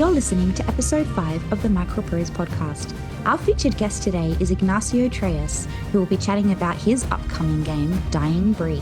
You're listening to episode 5 of the MicroProse podcast. Our featured guest today is Ignacio Trelles, who will be chatting about his upcoming game, Dying Breed.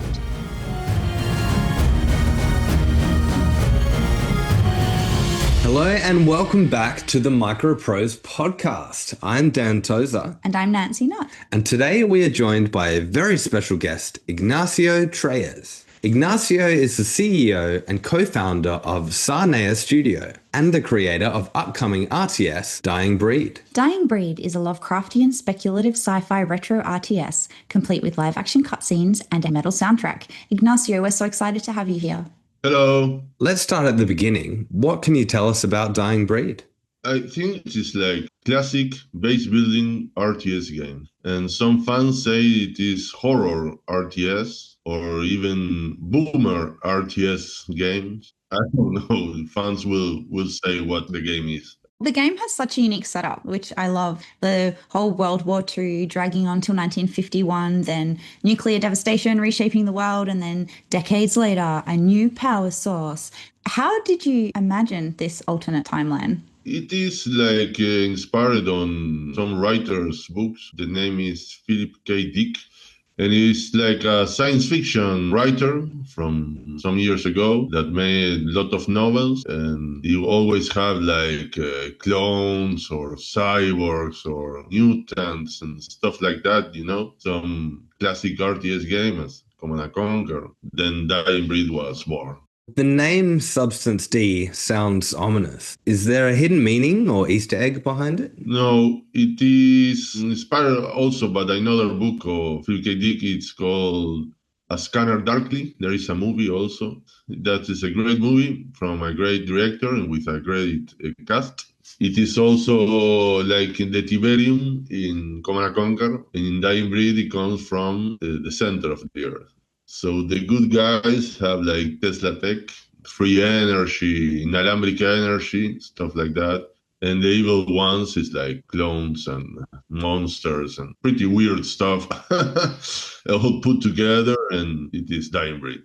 Hello and welcome back to the MicroProse podcast. I'm Dan Tozer. And I'm Nanci Nott. And today we are joined by a very special guest, Ignacio Trelles. Ignacio is the CEO and co-founder of Sarnayer Studio and the creator of upcoming RTS, Dying Breed. Dying Breed is a Lovecraftian speculative sci-fi retro RTS, complete with live-action cutscenes and a metal soundtrack. Ignacio, we're so excited to have you here. Hello. Let's start at the beginning. What can you tell us about Dying Breed? I think it is like classic base building RTS game. And some fans say it is horror RTS or even boomer RTS games. I don't know. Fans will say what the game is. The game has such a unique setup, which I love. The whole World War II dragging on till 1951, then nuclear devastation reshaping the world, and then decades later, a new power source. How did you imagine this alternate timeline? It is like inspired on some writer's books. The name is Philip K. Dick. And he's like a science fiction writer from some years ago that made a lot of novels. And you always have like clones or cyborgs or mutants and stuff like that, you know, some classic RTS game as Command & Conquer. Then Dying Breed was born. The name Substance D sounds ominous. Is there a hidden meaning or Easter egg behind it? No, it is inspired also by another book of Philip K. Dick. It's called A Scanner Darkly. There is a movie also. That is a great movie from a great director and with a great cast. It is also like in the Tiberium in Command & Conquer. And in Dying Breed, it comes from the center of the earth. So the good guys have like Tesla tech, free energy, inalambric energy, stuff like that. And the evil ones is like clones and monsters and pretty weird stuff all put together, and it is Dying Breed.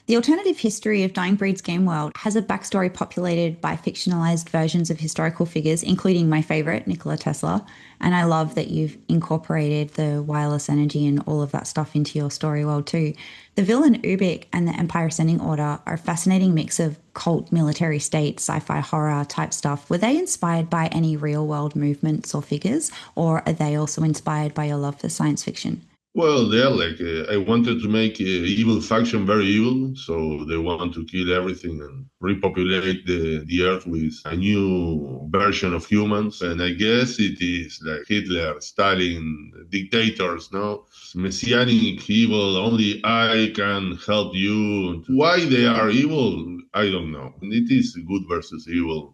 The alternative history of Dying Breed's game world has a backstory populated by fictionalized versions of historical figures, including my favorite, Nikola Tesla. And I love that you've incorporated the wireless energy and all of that stuff into your story world too. The villain Ubik and the Empire Ascending Order are a fascinating mix of cult, military state, sci-fi horror type stuff. Were they inspired by any real world movements or figures, or are they also inspired by your love for science fiction? Well, they're like, I wanted to make evil faction very evil, so they want to kill everything and repopulate the earth with a new version of humans. And I guess it is like Hitler, Stalin, dictators, no? Messianic evil, only I can help you. Why they are evil, I don't know. It is good versus evil.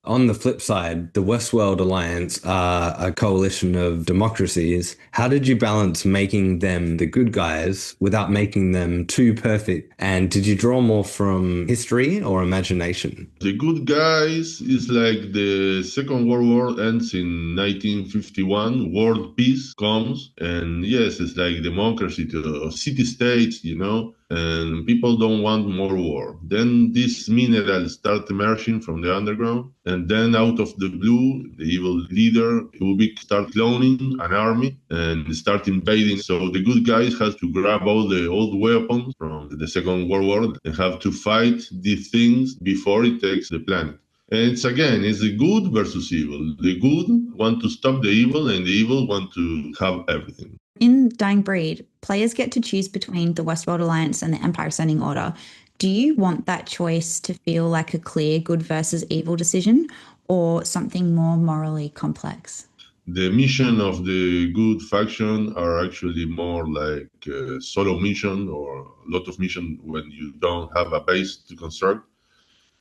On the flip side, the Westworld Alliance are a coalition of democracies. How did you balance making them the good guys without making them too perfect? And did you draw more from history or imagination? The good guys is like the Second World War ends in 1951, world peace comes, and yes, it's like democracy to city-states, you know, and people don't want more war. Then these minerals start emerging from the underground, and then out of the blue, the evil leader, Ubik, start cloning an army and start invading. So the good guys have to grab all the old weapons from the Second World War and have to fight these things before it takes the planet. And it's the good versus evil. The good want to stop the evil, and the evil want to have everything. In Dying Breed, players get to choose between the Westworld Alliance and the Empire Ascending Order. Do you want that choice to feel like a clear good versus evil decision, or something more morally complex? The mission of the good faction are actually more like a solo mission or a lot of mission when you don't have a base to construct.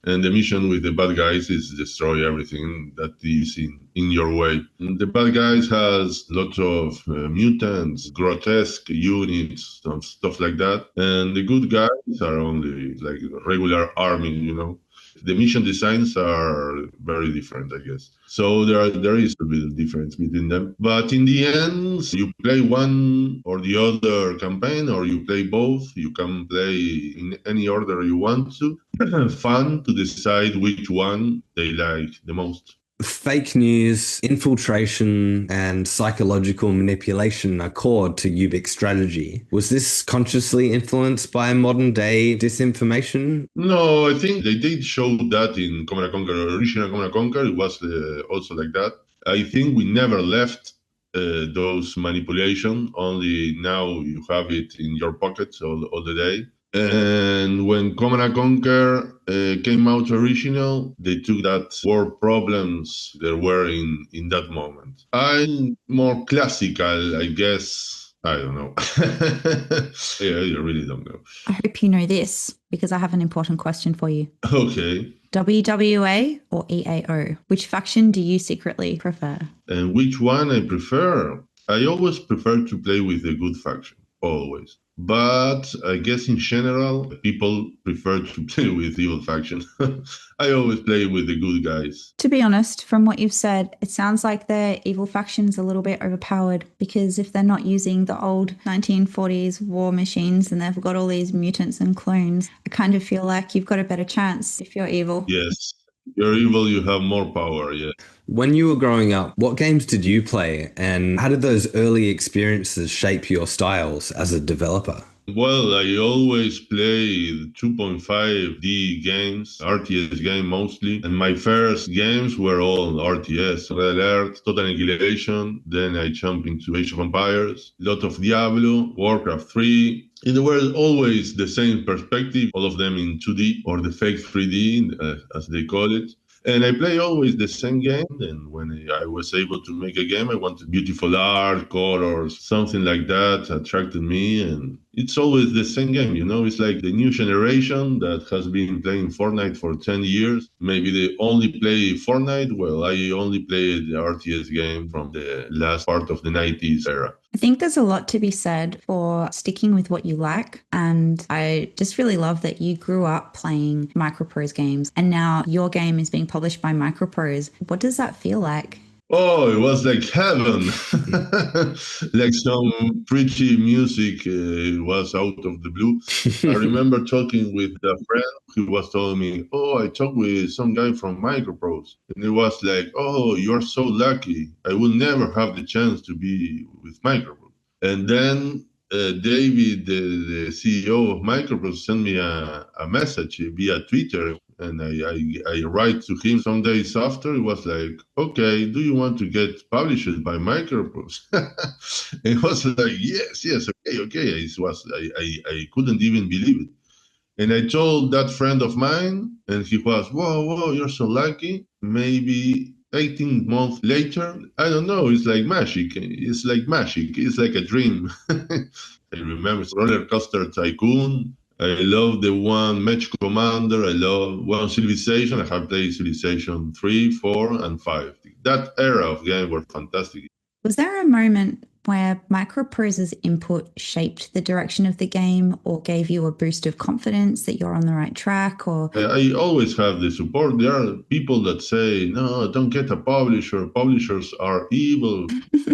And the mission with the bad guys is destroy everything that is in your way. And the bad guys has lots of mutants, grotesque units, stuff like that. And the good guys are only like a regular army, you know. The mission designs are very different, I guess. So there is a bit of difference between them. But in the end, you play one or the other campaign, or you play both. You can play in any order you want to. Fun to decide which one they like the most. Fake news, infiltration, and psychological manipulation are core to Ubix strategy. Was this consciously influenced by modern day disinformation? No, I think they did show that in Command & Conquer, original Command & Conquer. It was also like that. I think we never left those manipulation. Only now you have it in your pockets all the day. And when Command & Conquer came out original, they took that war problems there were in that moment. I'm more classical, I guess. I don't know. Yeah, I really don't know. I hope you know this because I have an important question for you. Okay. WWA or EAO? Which faction do you secretly prefer? And which one I prefer? I always prefer to play with the good faction, always. But I guess in general, people prefer to play with evil faction. I always play with the good guys. To be honest, from what you've said, it sounds like the evil faction's a little bit overpowered because if they're not using the old 1940s war machines and they've got all these mutants and clones, I kind of feel like you've got a better chance if you're evil. Yes. You're evil, you have more power, yeah. When you were growing up, what games did you play, and how did those early experiences shape your styles as a developer? Well, I always played 2.5D games, RTS game mostly, and my first games were all RTS, Red Alert, Total Annihilation, then I jumped into Age of Empires, a lot of Diablo, Warcraft 3. It were always the same perspective, all of them in 2D, or the fake 3D, as they call it. And I play always the same game. And when I was able to make a game, I wanted beautiful art, colors, something like that attracted me. And it's always the same game, you know, it's like the new generation that has been playing Fortnite for 10 years. Maybe they only play Fortnite. Well, I only played the RTS game from the last part of the 90s era. I think there's a lot to be said for sticking with what you like. And I just really love that you grew up playing MicroProse games and now your game is being published by MicroProse. What does that feel like? Oh, it was like heaven. Like some pretty music was out of the blue. I remember talking with a friend who was telling me, oh, I talked with some guy from MicroProse. And it was like, oh, you're so lucky. I will never have the chance to be with MicroProse. And then David, the CEO of MicroProse, sent me a message via Twitter. And I write to him some days after. It was like, okay, do you want to get published by MicroProse? It was like, yes, okay. I couldn't even believe it. And I told that friend of mine, and he was, whoa, you're so lucky. Maybe 18 months later, I don't know, it's like magic. It's like magic. It's like a dream. I remember Roller Coaster Tycoon. I love the one Match Commander. I love one Civilization. I have played Civilization 3, 4, and 5. That era of game were fantastic. Was there a moment where MicroProse's input shaped the direction of the game or gave you a boost of confidence that you're on the right track? Or I always have the support. There are people that say, no, don't get a publisher. Publishers are evil.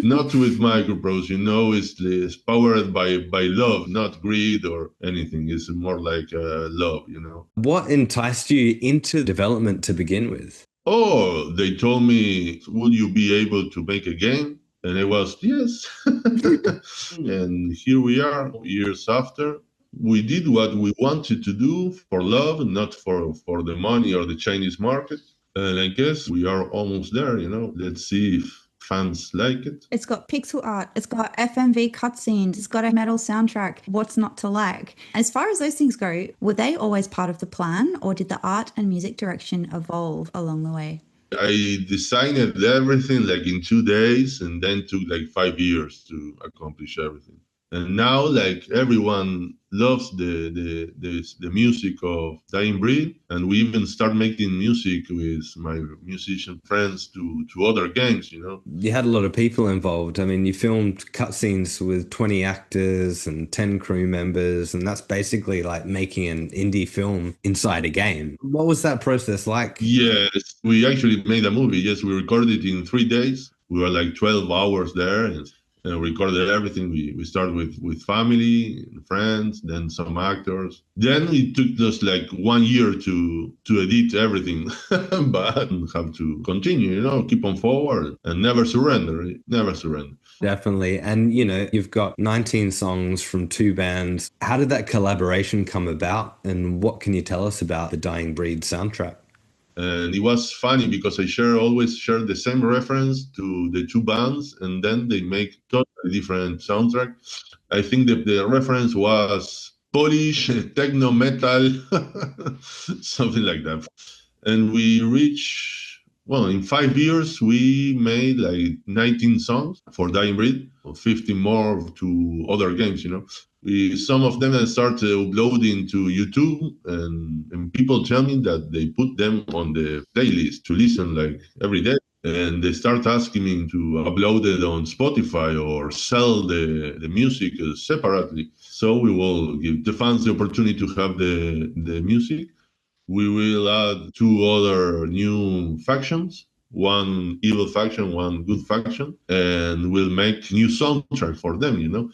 Not with MicroProse, you know, it's powered by love, not greed or anything. It's more like love, you know. What enticed you into development to begin with? Oh, they told me, will you be able to make a game? And I was, yes. And here we are, years after. We did what we wanted to do for love, not for the money or the Chinese market. And I guess we are almost there, you know. Let's see if fans like it. it's got pixel art, it's got FMV cutscenes, it's got a metal soundtrack. What's not to like? As far as those things go, were they always part of the plan or did the art and music direction evolve along the way? I designed everything like in 2 days and then took like 5 years to accomplish everything. And now, like, everyone loves the music of Dying Breed, and we even start making music with my musician friends to other games, you know. You had a lot of people involved. I mean, you filmed cutscenes with 20 actors and 10 crew members, and that's basically like making an indie film inside a game. What was that process like? Yes, we actually made a movie. Yes, we recorded it in 3 days. We were like 12 hours there and recorded everything. We started with family and friends, then some actors. Then it took us like 1 year to edit everything, but have to continue, you know, keep on forward and never surrender, never surrender. Definitely. And, you know, you've got 19 songs from 2 bands. How did that collaboration come about? And what can you tell us about the Dying Breed soundtrack? And it was funny because I always share the same reference to the 2 bands, and then they make totally different soundtrack. I think that the reference was Polish techno metal, something like that. And we reached, well, in 5 years, we made like 19 songs for Dying Breed, or 15 more to other games, you know. Some of them I started uploading to YouTube, and people tell me that they put them on the playlist to listen like every day. And they start asking me to upload it on Spotify or sell the music separately. So we will give the fans the opportunity to have the music. We will add 2 other new factions, one evil faction, one good faction, and we'll make new soundtrack for them, you know,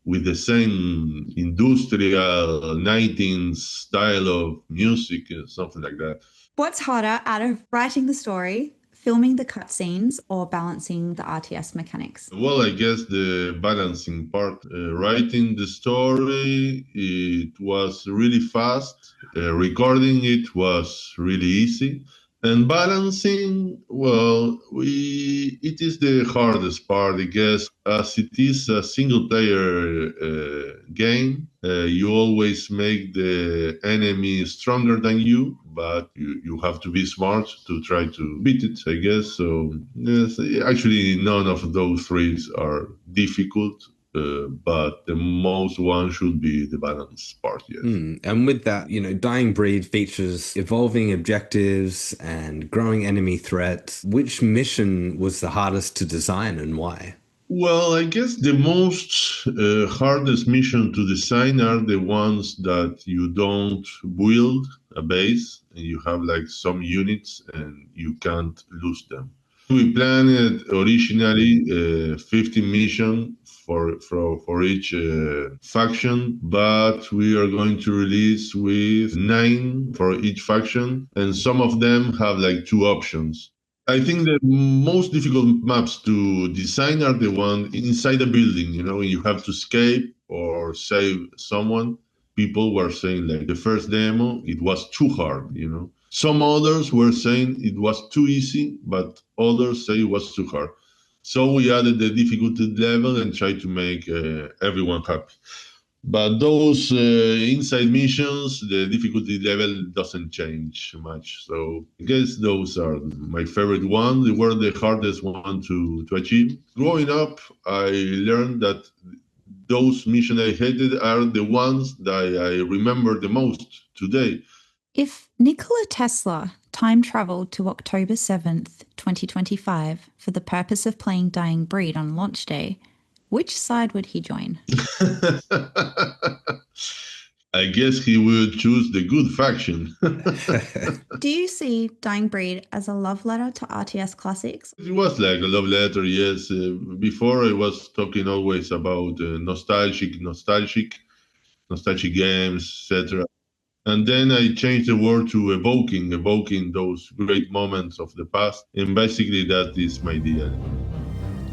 with the same industrial 19th style of music, something like that. What's harder out of writing the story, filming the cutscenes, or balancing the RTS mechanics? Well, I guess the balancing part. Writing the story, it was really fast. Recording it was really easy. And balancing, well, it is the hardest part, I guess, as it is a single-player game. You always make the enemy stronger than you, but you have to be smart to try to beat it, I guess. So, yes, actually, none of those 3 are difficult. But the most one should be the balance part, yes. And with that, you know, Dying Breed features evolving objectives and growing enemy threats. Which mission was the hardest to design and why? Well, I guess the most hardest mission to design are the ones that you don't build a base and you have like some units and you can't lose them. We planned originally 15 missions for each faction, but we are going to release with 9 for each faction, and some of them have like 2 options. I think the most difficult maps to design are the ones inside a building, you know, when you have to escape or save someone. People were saying like the first demo, it was too hard, you know. Some others were saying it was too easy, but others say it was too hard. So we added the difficulty level and tried to make everyone happy. But those inside missions, the difficulty level doesn't change much. So I guess those are my favorite ones. They were the hardest one to achieve. Growing up, I learned that those missions I hated are the ones that I remember the most today. If Nikola Tesla time traveled to October 7th, 2025 for the purpose of playing Dying Breed on launch day, which side would he join? I guess he would choose the good faction. Do you see Dying Breed as a love letter to RTS classics? It was like a love letter, yes. Before I was talking always about nostalgic games, etc. And then I changed the word to evoking those great moments of the past. And basically that is my idea.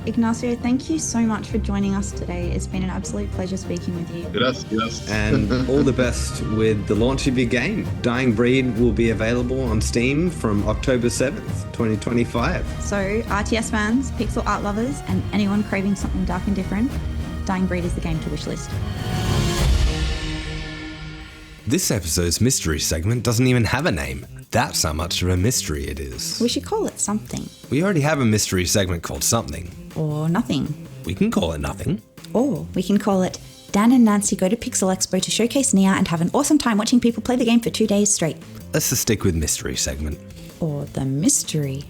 Ignacio, thank you so much for joining us today. It's been an absolute pleasure speaking with you. Gracias. And all the best with the launch of your game. Dying Breed will be available on Steam from October 7th, 2025. So RTS fans, pixel art lovers, and anyone craving something dark and different, Dying Breed is the game to wishlist. This episode's mystery segment doesn't even have a name. That's how much of a mystery it is. We should call it something. We already have a mystery segment called Something. Or nothing. We can call it Nothing. Or we can call it Dan and Nanci go to Pixel Expo to showcase Nia and have an awesome time watching people play the game for 2 days straight. Let's just stick with mystery segment. Or the mystery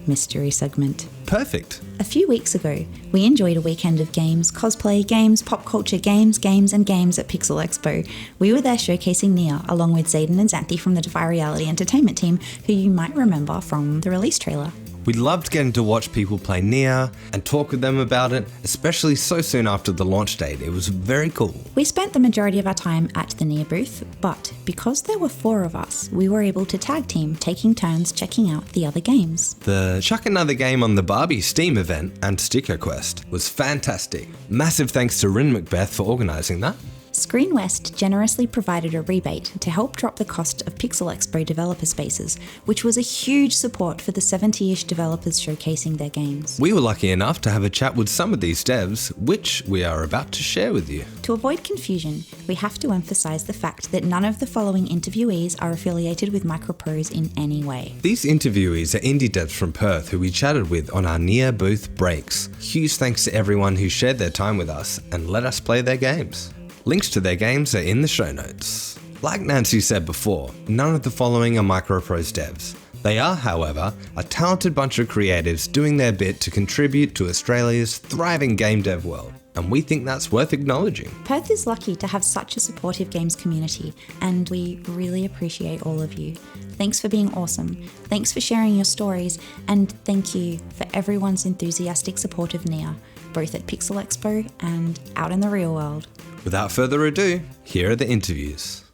segment. Perfect. A few weeks ago, we enjoyed a weekend of games, cosplay, games, pop culture, games and games at Pixel Expo. We were there showcasing Nia, along with Zayden and Xanthi from the Defy Reality Entertainment team, who you might remember from the release trailer. We loved getting to watch people play Nia and talk with them about it, especially so soon after the launch date. It was very cool. We spent the majority of our time at the Nia booth, but because there were 4 of us, we were able to tag team, taking turns checking out the other games. The Chuck Another Game on the Barbie Steam event and Sticker Quest was fantastic. Massive thanks to Rin Macbeth for organising that. Screen West generously provided a rebate to help drop the cost of Pixel Expo developer spaces, which was a huge support for the 70-ish developers showcasing their games. We were lucky enough to have a chat with some of these devs, which we are about to share with you. To avoid confusion, we have to emphasise the fact that none of the following interviewees are affiliated with MicroProse in any way. These interviewees are indie devs from Perth who we chatted with on our Nia booth breaks. Huge thanks to everyone who shared their time with us and let us play their games. Links to their games are in the show notes. Like Nanci said before, none of the following are MicroProse devs. They are, however, a talented bunch of creatives doing their bit to contribute to Australia's thriving game dev world, and we think that's worth acknowledging. Perth is lucky to have such a supportive games community, and we really appreciate all of you. Thanks for being awesome, thanks for sharing your stories, and thank you for everyone's enthusiastic support of Nia, both at Pixel Expo and out in the real world. Without further ado, here are the interviews.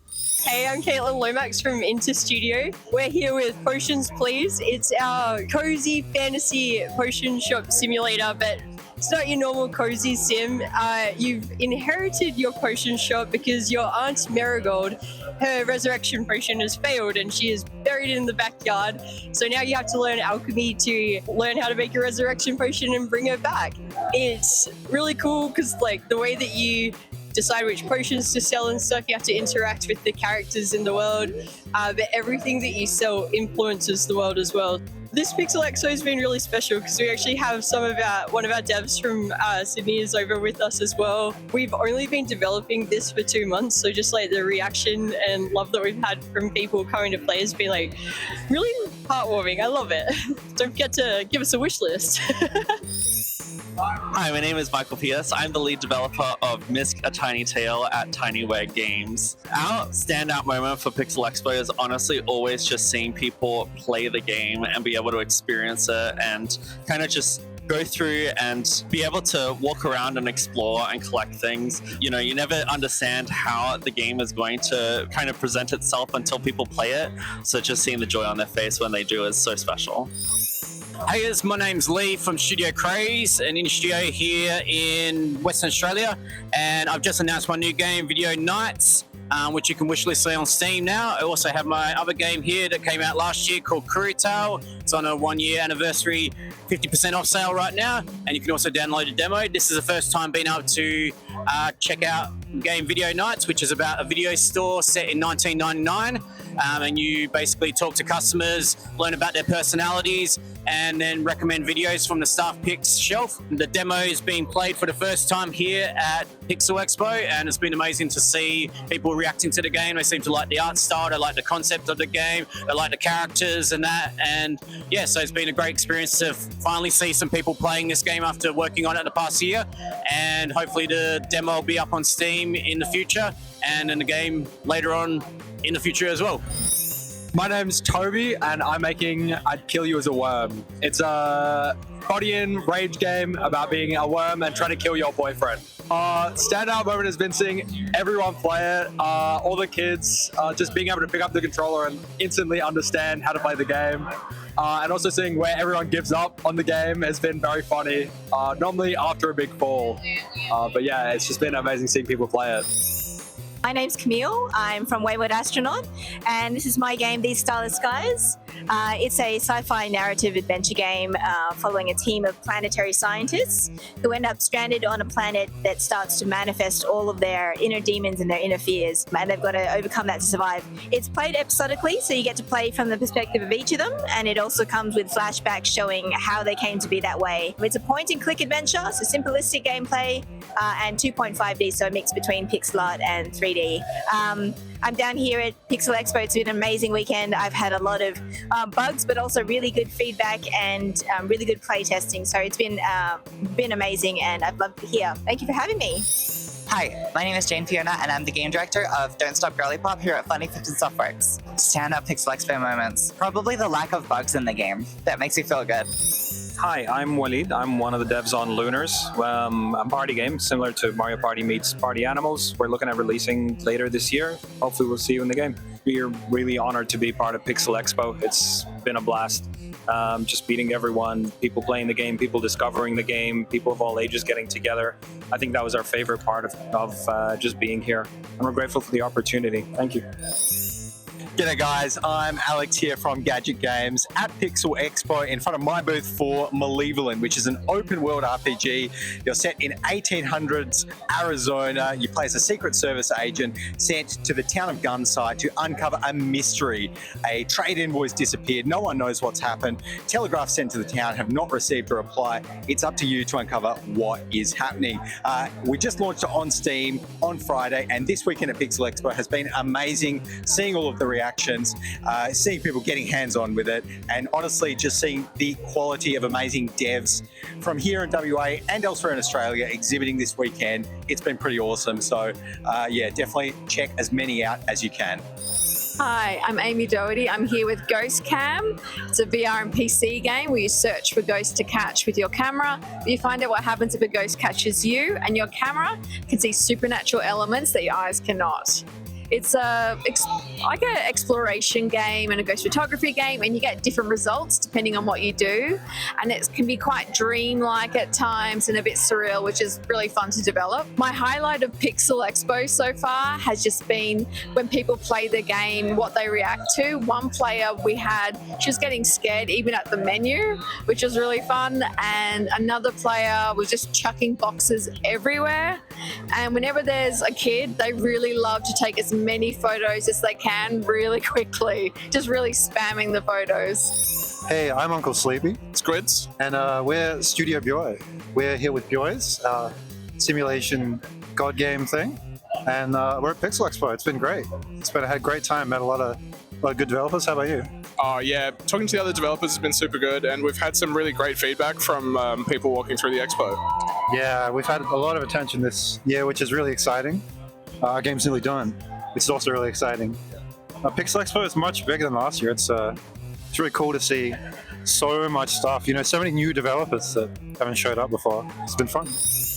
Hey, I'm Caitlin Lomax from Inter Studio. We're here with Potions Please. It's our cozy fantasy potion shop simulator, but it's not your normal cozy sim. You've inherited your potion shop because your aunt Marigold, her resurrection potion has failed and she is buried in the backyard. So now you have to learn alchemy to learn how to make your resurrection potion and bring her back. It's really cool because like the way that you decide which potions to sell and stuff, you have to interact with the characters in the world, but everything that you sell influences the world as well. This Pixel Expo has been really special because we actually have one of our devs from Sydney is over with us as well. We've only been developing this for 2 months, so just like the reaction and love that we've had from people coming to play has been like really heartwarming. I love it. Don't forget to give us a wish list. Hi, my name is Michael Pierce. I'm the lead developer of Misk A Tiny Tale at Tinyware Games. Our standout moment for Pixel Expo is honestly always just seeing people play the game and be able to experience it and kind of just go through and be able to walk around and explore and collect things. You know, you never understand how the game is going to kind of present itself until people play it. So just seeing the joy on their face when they do is so special. Hey guys, my name's Lee from Studio Craze, an indie studio here in Western Australia, and I've just announced my new game, Video Nights, which you can wishlist on Steam now. I also have my other game here that came out last year called Courier Tale. It's on a 1-year anniversary, 50% off sale right now, and you can also download a demo. This is the first time being able to check out the game Video Nights, which is about a video store set in 1999, and you basically talk to customers, learn about their personalities, and then recommend videos from the staff picks shelf. The demo is being played for the first time here at Pixel Expo, and it's been amazing to see people reacting to the game. They seem to like the art style, they like the concept of the game, they like the characters and that, and yeah, so it's been a great experience to finally see some people playing this game after working on it the past year, and hopefully the demo will be up on Steam in the future and in the game later on in the future as well. My name's Toby, and I'm making I'd Kill You as a Worm. It's a body-in rage game about being a worm and trying to kill your boyfriend. Standout moment has been seeing everyone play it, all the kids just being able to pick up the controller and instantly understand how to play the game. And also seeing where everyone gives up on the game has been very funny, normally after a big fall. But yeah, it's just been amazing seeing people play it. My name's Camille, I'm from Wayward Astronaut, and this is my game, These Starless Skies. It's a sci-fi narrative adventure game following a team of planetary scientists who end up stranded on a planet that starts to manifest all of their inner demons and their inner fears, and they've got to overcome that to survive. It's played episodically, so you get to play from the perspective of each of them, and it also comes with flashbacks showing how they came to be that way. It's a point-and-click adventure, so simplistic gameplay, and 2.5D, so a mix between pixel art and 3D. I'm down here at Pixel Expo. It's been an amazing weekend. I've had a lot of bugs, but also really good feedback and really good play testing. So it's been amazing, and I'd love to hear. Thank you for having me. Hi, my name is Jane Fiona, and I'm the game director of Don't Stop Girly Pop here at Funny 15 Softworks. Stand-up Pixel Expo moments. Probably the lack of bugs in the game. That makes me feel good. Hi, I'm Walid. I'm one of the devs on Lunars, a party game similar to Mario Party meets Party Animals. We're looking at releasing later this year. Hopefully we'll see you in the game. We're really honored to be part of Pixel Expo. It's been a blast. Just meeting everyone, people playing the game, people discovering the game, people of all ages getting together. I think that was our favorite part of just being here. And we're grateful for the opportunity. Thank you. G'day guys, I'm Alex here from Gadget Games at Pixel Expo in front of my booth for Malevolent, which is an open world RPG. You're set in 1800s Arizona. You play as a Secret Service agent sent to the town of Gunside to uncover a mystery. A trade invoice disappeared. No one knows what's happened. Telegraphs sent to the town have not received a reply. It's up to you to uncover what is happening. We just launched it on Steam on Friday, and this weekend at Pixel Expo has been amazing, seeing all of the reactions, seeing people getting hands-on with it, and honestly just seeing the quality of amazing devs from here in WA and elsewhere in Australia exhibiting this weekend. It's been pretty awesome. So yeah, definitely check as many out as you can. Hi, I'm Amy Doherty. I'm here with Ghost Cam. It's a VR and PC game where you search for ghosts to catch with your camera. You find out what happens if a ghost catches you, and your camera can see supernatural elements that your eyes cannot. It's like an exploration game and a ghost photography game, and you get different results depending on what you do. And it can be quite dreamlike at times and a bit surreal, which is really fun to develop. My highlight of Pixel Expo so far has just been when people play the game, what they react to. One player we had, she was getting scared even at the menu, which was really fun. And another player was just chucking boxes everywhere. And whenever there's a kid, they really love to take as many photos as they can really quickly, just really spamming the photos. Hey, I'm Uncle Sleepy. Squids. And we're Studio Bjoy. We're here with Bjoy's simulation god game thing. And we're at Pixel Expo. It's been great. I had a great time, met a lot of good developers. How about you? Yeah, talking to the other developers has been super good, and we've had some really great feedback from people walking through the expo. Yeah, we've had a lot of attention this year, which is really exciting. Our game's nearly done, which is also really exciting. Pixel Expo is much bigger than last year. It's really cool to see so much stuff. You know, so many new developers that haven't showed up before. It's been fun.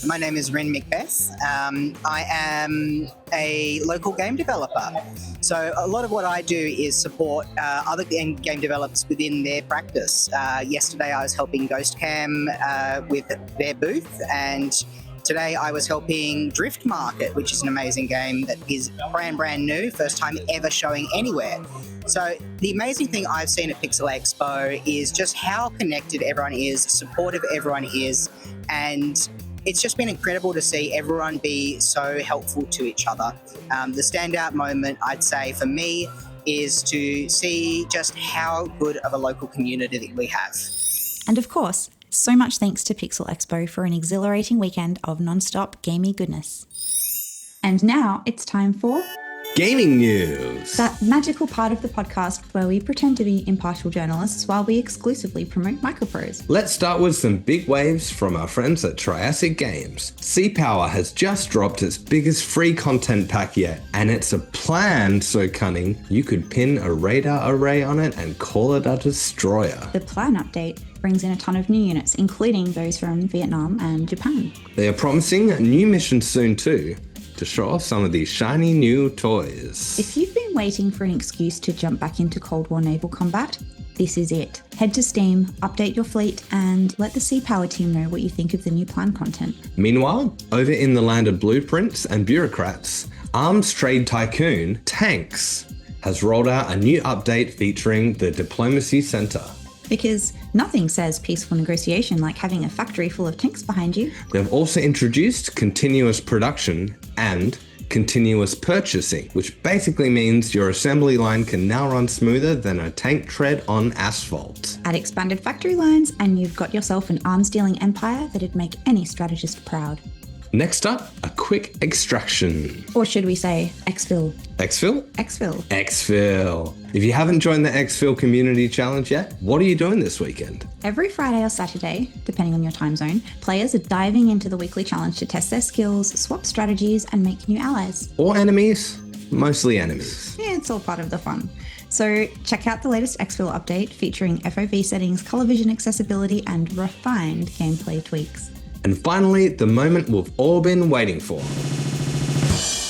My name is Rin McBeth. I am a local game developer. So a lot of what I do is support other game developers within their practice. Yesterday I was helping Ghost Cam with their booth, and today I was helping Drift Market, which is an amazing game that is brand new, first time ever showing anywhere. So the amazing thing I've seen at Pixel Expo is just how connected everyone is, supportive everyone is, and it's just been incredible to see everyone be so helpful to each other. The standout moment, I'd say, for me, is to see just how good of a local community that we have. And of course, so much thanks to Pixel Expo for an exhilarating weekend of non-stop gamey goodness. And now it's time for Gaming News. That magical part of the podcast where we pretend to be impartial journalists while we exclusively promote MicroProse. Let's start with some big waves from our friends at Triassic Games. Sea Power has just dropped its biggest free content pack yet, and it's a plan so cunning you could pin a radar array on it and call it a destroyer. The plan update brings in a ton of new units, including those from Vietnam and Japan. They are promising new missions soon too, to show off some of these shiny new toys. If you've been waiting for an excuse to jump back into Cold War naval combat, this is it. Head to Steam, update your fleet, and let the Sea Power team know what you think of the new plan content. Meanwhile, over in the land of blueprints and bureaucrats, arms trade tycoon Tanks has rolled out a new update featuring the Diplomacy Center. Because nothing says peaceful negotiation like having a factory full of tanks behind you. They've also introduced continuous production and continuous purchasing, which basically means your assembly line can now run smoother than a tank tread on asphalt. Add expanded factory lines and you've got yourself an arms-dealing empire that'd make any strategist proud. Next up, a quick extraction. Or should we say EXFIL? EXFIL? EXFIL. EXFIL. If you haven't joined the EXFIL Community Challenge yet, what are you doing this weekend? Every Friday or Saturday, depending on your time zone, players are diving into the weekly challenge to test their skills, swap strategies, and make new allies. Or enemies. Mostly enemies. Yeah, it's all part of the fun. So check out the latest EXFIL update featuring FOV settings, color vision accessibility, and refined gameplay tweaks. And finally, the moment we've all been waiting for.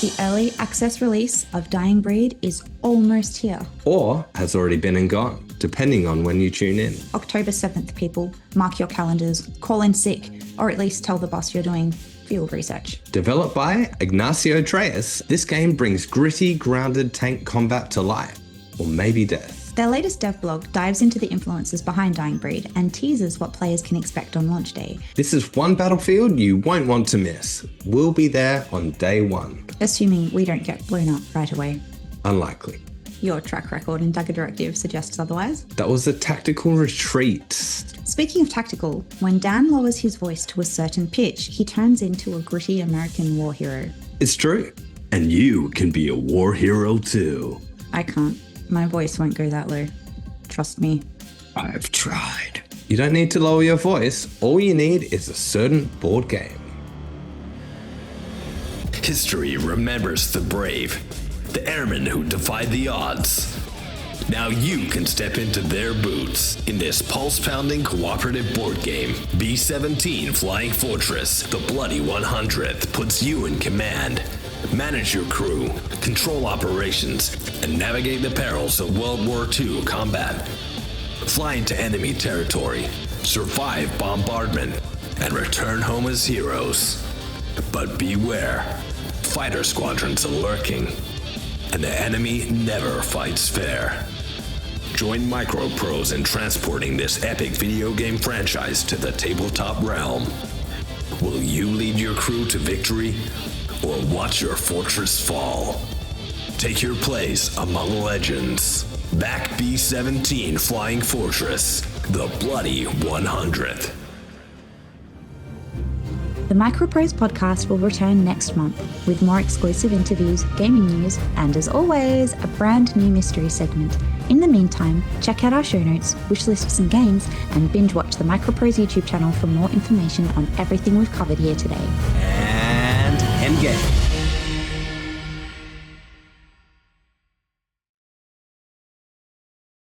The early access release of Dyingbreed is almost here. Or has already been and gone, depending on when you tune in. October 7th, people. Mark your calendars, call in sick, or at least tell the boss you're doing field research. Developed by Ignacio Trelles, this game brings gritty, grounded tank combat to life. Or maybe death. Their latest dev blog dives into the influences behind Dyingbreed and teases what players can expect on launch day. This is one battlefield you won't want to miss. We'll be there on day one. Assuming we don't get blown up right away. Unlikely. Your track record in Dagger Directive suggests otherwise. That was a tactical retreat. Speaking of tactical, when Dan lowers his voice to a certain pitch, he turns into a gritty American war hero. It's true. And you can be a war hero too. I can't. My voice won't go that low. Trust me. I've tried. You don't need to lower your voice. All you need is a certain board game. History remembers the brave, the airmen who defied the odds. Now you can step into their boots in this pulse-pounding cooperative board game. B-17 Flying Fortress, the Bloody 100th, puts you in command. Manage your crew, control operations, and navigate the perils of World War II combat. Fly into enemy territory, survive bombardment, and return home as heroes. But beware, fighter squadrons are lurking, and the enemy never fights fair. Join MicroProse in transporting this epic video game franchise to the tabletop realm. Will you lead your crew to victory, or watch your fortress fall? Take your place among legends. Back B-17 Flying Fortress, the Bloody 100th. The MicroProse podcast will return next month with more exclusive interviews, gaming news, and as always, a brand new mystery segment. In the meantime, check out our show notes, wishlist for some games, and binge watch the MicroProse YouTube channel for more information on everything we've covered here today. And endgame.